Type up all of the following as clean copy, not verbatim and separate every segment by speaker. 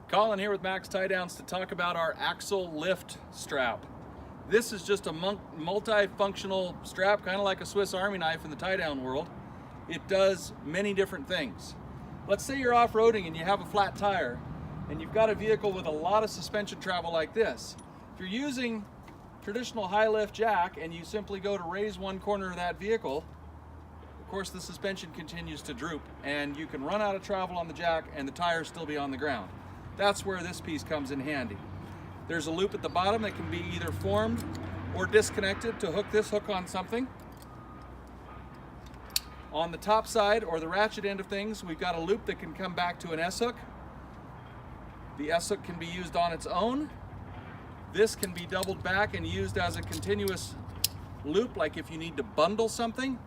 Speaker 1: Colin here with Max Tie Downs to talk about our axle lift strap. This is just a multi-functional strap, kind of like a Swiss Army knife in the tie down world. It does many different things. Let's say you're off-roading and you have a flat tire and you've got a vehicle with a lot of suspension travel like this. If you're using traditional high lift jack and you simply go to raise one corner of that vehicle, of course the suspension continues to droop and you can run out of travel on the jack and the tires still be on the ground. That's where this piece comes in handy. There's a loop at the bottom that can be either formed or disconnected to hook this hook on something. On the top side, or the ratchet end of things, we've got a loop that can come back to an S-hook. The S-hook can be used on its own. This can be doubled back and used as a continuous loop, like if you need to bundle something.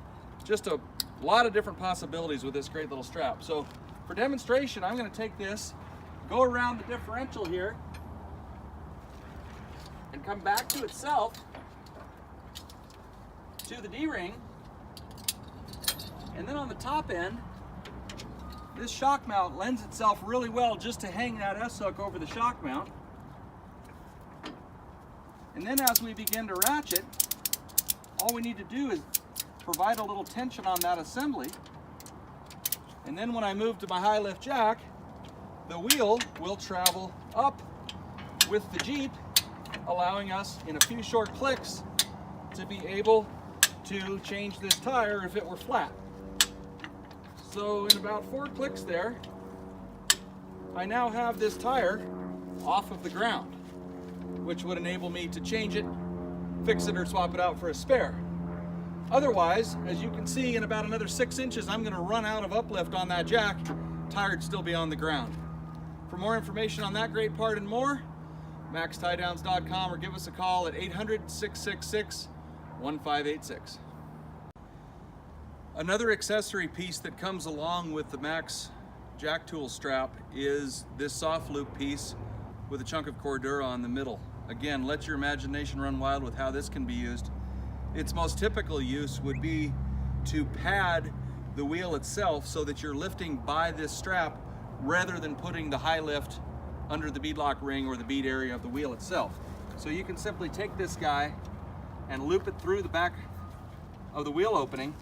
Speaker 1: Just a lot of different possibilities with this great little strap. So for demonstration, I'm going to take this, go around the differential here, and come back to itself, to the D-ring, and then on the top end, this shock mount lends itself really well just to hang that S-hook over the shock mount. And then as we begin to ratchet, all we need to do is provide a little tension on that assembly. And then when I move to my high lift jack, the wheel will travel up with the Jeep, allowing us in a few short clicks to be able to change this tire if it were flat. So in about 4 clicks there, I now have this tire off of the ground, which would enable me to change it, fix it, or swap it out for a spare. Otherwise, as you can see, in about another 6 inches, I'm going to run out of uplift on that jack, tire would still be on the ground. For more information on that great part and more, maxtiedowns.com, or give us a call at 800-666-1586. Another accessory piece that comes along with the Max jack tool strap is this soft loop piece with a chunk of Cordura on the middle. Again, let your imagination run wild with how this can be used. Its most typical use would be to pad the wheel itself so that you're lifting by this strap rather than putting the high lift under the beadlock ring or the bead area of the wheel itself. So you can simply take this guy and loop it through the back of the wheel opening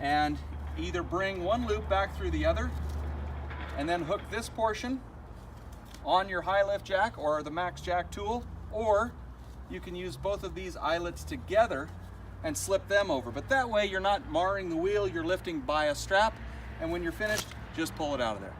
Speaker 1: and either bring one loop back through the other and then hook this portion on your high lift jack or the Max jack tool, or you can use both of these eyelets together and slip them over. But that way you're not marring the wheel, you're lifting by a strap, and when you're finished, just pull it out of there.